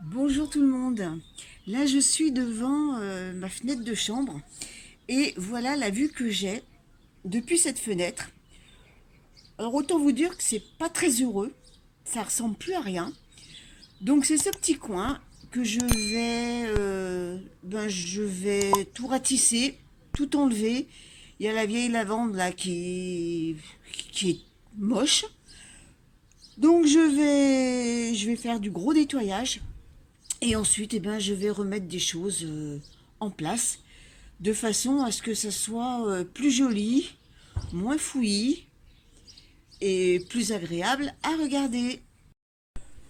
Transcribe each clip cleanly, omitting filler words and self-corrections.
Bonjour tout le monde. Là, je suis devant ma fenêtre de chambre et voilà la vue que j'ai depuis cette fenêtre. Alors autant vous dire que c'est pas très heureux, ça ressemble plus à rien. Donc c'est ce petit coin que je vais tout ratisser, tout enlever. Il y a la vieille lavande là qui est moche. Donc je vais faire du gros nettoyage. Et ensuite, je vais remettre des choses en place de façon à ce que ça soit plus joli, moins fouillis et plus agréable à regarder.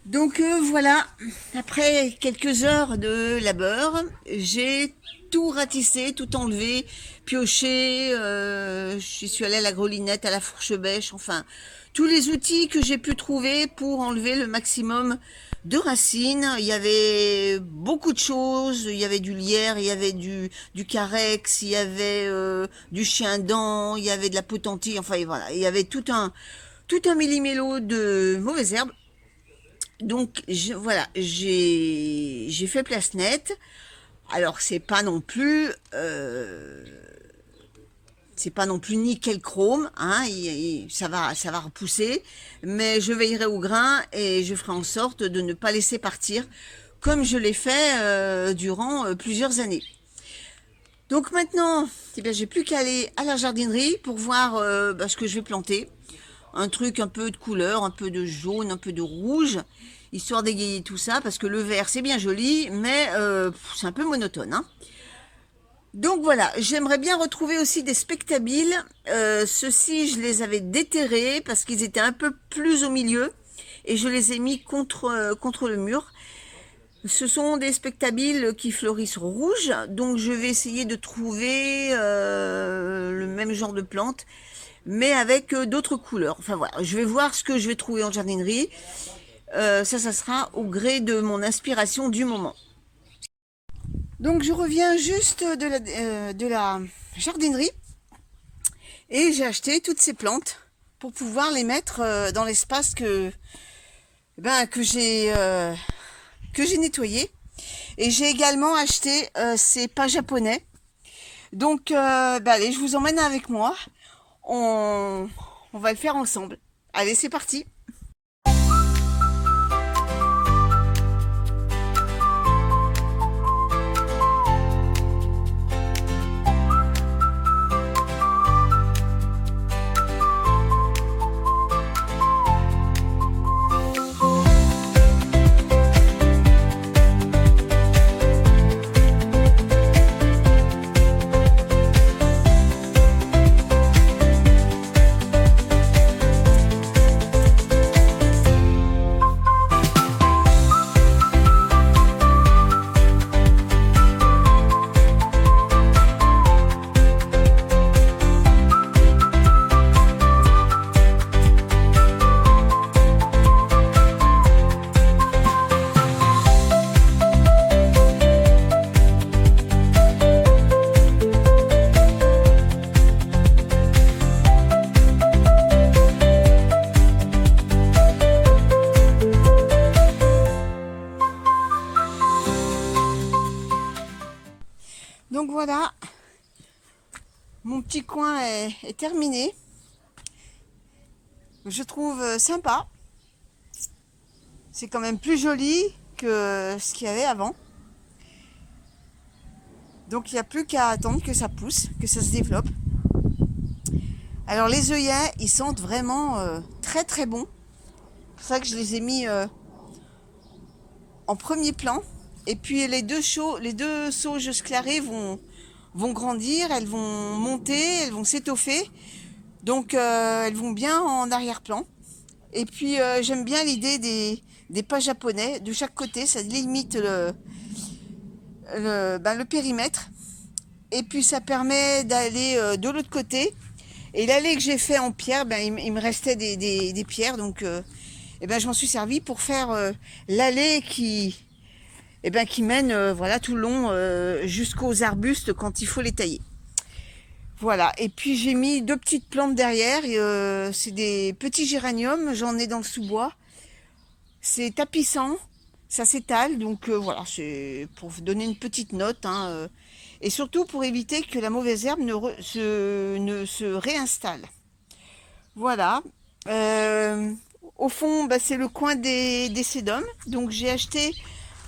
Donc voilà, après quelques heures de labeur, j'ai tout ratissé, tout enlevé, pioché, je suis allée à la grelinette, à la fourche-bêche, enfin, tous les outils que j'ai pu trouver pour enlever le maximum de racines. Il y avait beaucoup de choses, il y avait du lierre, il y avait du carex, il y avait du chien-dent, il y avait de la potentille, enfin et voilà, il y avait tout un millimélo de mauvaises herbes. Donc voilà, j'ai fait place nette. Alors c'est pas non plus nickel chrome, hein, ça va repousser, mais je veillerai au grain et je ferai en sorte de ne pas laisser partir comme je l'ai fait durant plusieurs années. Donc maintenant, j'ai plus qu'à aller à la jardinerie pour voir ce que je vais planter. Un truc un peu de couleur, un peu de jaune, un peu de rouge, histoire d'égayer tout ça, parce que le vert c'est bien joli, mais c'est un peu monotone, hein. Donc voilà, j'aimerais bien retrouver aussi des spectabiles. Ceux-ci, je les avais déterrés parce qu'ils étaient un peu plus au milieu et je les ai mis contre le mur. Ce sont des spectabiles qui fleurissent rouge, donc je vais essayer de trouver le même genre de plante, mais avec d'autres couleurs. Enfin voilà, je vais voir ce que je vais trouver en jardinerie. Ça sera au gré de mon inspiration du moment. Donc je reviens juste de la jardinerie et j'ai acheté toutes ces plantes pour pouvoir les mettre dans l'espace que j'ai nettoyé. Et j'ai également acheté ces pas japonais. Donc allez, je vous emmène avec moi. On, on va le faire ensemble. Allez, c'est parti. Donc voilà, mon petit coin est terminé. Je trouve sympa. C'est quand même plus joli que ce qu'il y avait avant. Donc il n'y a plus qu'à attendre que ça pousse, que ça se développe. Alors les œillets, ils sentent vraiment très très bon. C'est pour ça que je les ai mis en premier plan. Et puis les deux sauges sclarées vont grandir, elles vont monter, elles vont s'étoffer. Donc elles vont bien en arrière-plan. Et puis j'aime bien l'idée des pas japonais de chaque côté, ça limite le périmètre. Et puis ça permet d'aller de l'autre côté. Et l'allée que j'ai fait en pierre, il me restait des pierres, donc je m'en suis servi pour faire l'allée qui mène voilà, tout le long jusqu'aux arbustes quand il faut les tailler. Voilà, et puis j'ai mis deux petites plantes derrière, c'est des petits géraniums, j'en ai dans le sous-bois. C'est tapissant, ça s'étale. Donc voilà, c'est pour vous donner une petite note, hein, et surtout pour éviter que la mauvaise herbe ne se réinstalle. Voilà. Euh, Au fond, bah, c'est le coin des sédums. Donc j'ai acheté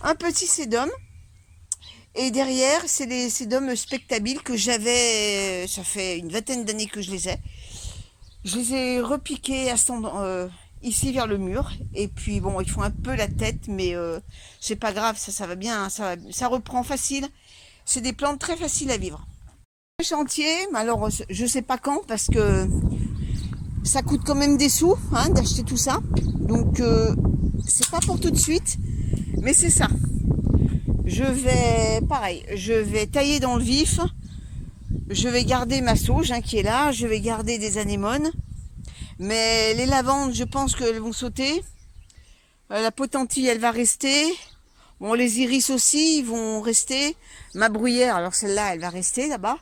un petit sédum. Et derrière, c'est les sédums spectabiles que j'avais, ça fait une vingtaine d'années que je les ai. Je les ai repiqués ici vers le mur. Et puis bon, ils font un peu la tête, mais c'est pas grave, ça va bien, hein, ça reprend facile. C'est des plantes très faciles à vivre. Chantier, alors je sais pas quand, parce que ça coûte quand même des sous, hein, d'acheter tout ça. Donc c'est pas pour tout de suite, mais c'est ça. Pareil, je vais tailler dans le vif. Je vais garder ma sauge, hein, qui est là. Je vais garder des anémones. Mais les lavandes, je pense qu'elles vont sauter. La potentille, elle va rester. Bon, les iris aussi, ils vont rester. Ma bruyère, alors celle-là, elle va rester là-bas.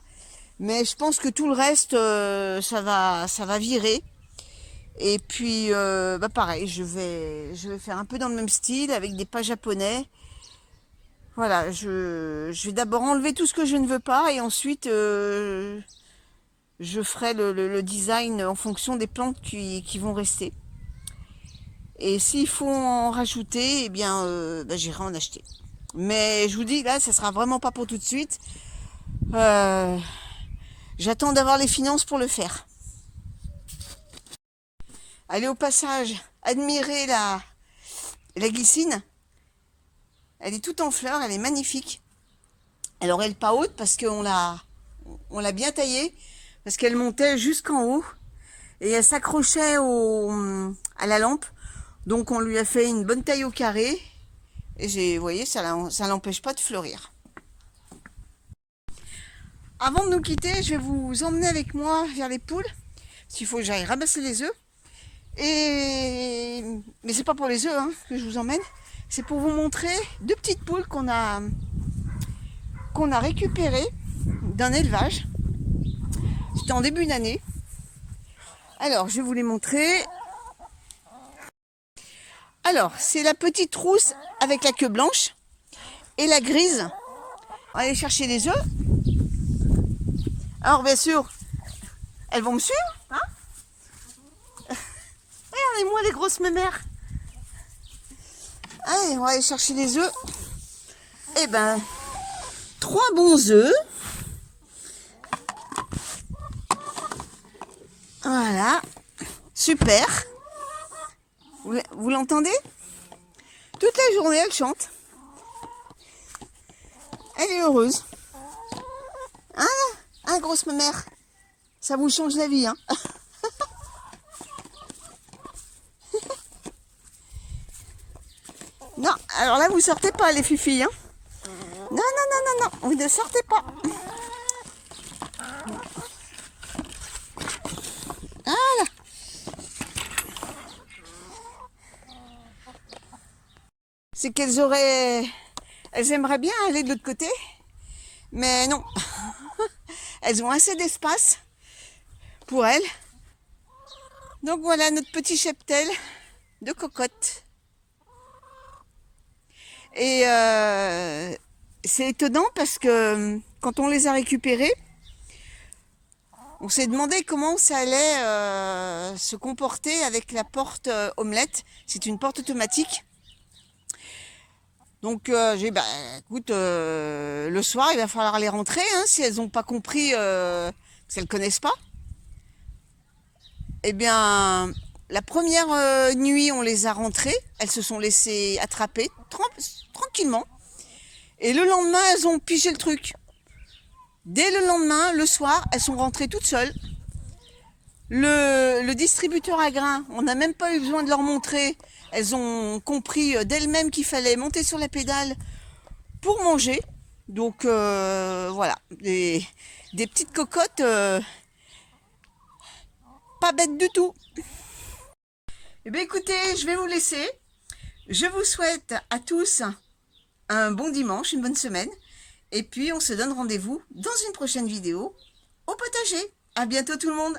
Mais je pense que tout le reste, ça va virer. Et puis, bah pareil, je vais faire un peu dans le même style avec des pas japonais. Voilà, je vais d'abord enlever tout ce que je ne veux pas et ensuite je ferai le design en fonction des plantes qui vont rester. Et s'il faut en rajouter, eh bien, bah, j'irai en acheter. Mais je vous dis, là, ça sera vraiment pas pour tout de suite. Euh, J'attends d'avoir les finances pour le faire. Allez, au passage, admirer la glycine. Elle est toute en fleurs, elle est magnifique. Alors elle n'est pas haute parce on l'a bien taillée, parce qu'elle montait jusqu'en haut et elle s'accrochait à la lampe. Donc on lui a fait une bonne taille au carré et vous voyez, ça l'empêche pas de fleurir. Avant de nous quitter, je vais vous emmener avec moi vers les poules, s'il faut que j'aille ramasser les œufs. Mais c'est pas pour les œufs, hein, que je vous emmène, c'est pour vous montrer deux petites poules qu'on a récupérées d'un élevage. C'était en début d'année. Alors, je vais vous les montrer. Alors, c'est la petite rousse avec la queue blanche et la grise. On va aller chercher les œufs. Alors, bien sûr, elles vont me suivre, hein. Regardez-moi les grosses mémères. Allez, on va aller chercher les œufs. Eh ben, 3 bons œufs. Voilà, super. Vous l'entendez? Toute la journée, elle chante. Elle est heureuse. Hein, grosse mère? Ça vous change la vie, hein? Non, alors là, vous sortez pas, les filles, hein? Non, non, non, non, non, vous ne sortez pas. Voilà. C'est elles aimeraient bien aller de l'autre côté, mais non. Elles ont assez d'espace pour elles. Donc voilà notre petit cheptel de cocottes. Et c'est étonnant parce que quand on les a récupérées, on s'est demandé comment ça allait se comporter avec la porte omelette. C'est une porte automatique. Donc j'ai dit, bah écoute, le soir il va falloir les rentrer, hein, si elles n'ont pas compris, si elles ne connaissent pas. Eh bien, la première nuit on les a rentrées, elles se sont laissées attraper tranquillement. Et le lendemain elles ont pigé le truc. Dès le lendemain, le soir, elles sont rentrées toutes seules. Le distributeur à grains, on n'a même pas eu besoin de leur montrer. Elles ont compris d'elles-mêmes qu'il fallait monter sur la pédale pour manger. Donc voilà, des petites cocottes pas bêtes du tout. Eh bien écoutez, je vais vous laisser. Je vous souhaite à tous un bon dimanche, une bonne semaine. Et puis on se donne rendez-vous dans une prochaine vidéo au potager. À bientôt tout le monde.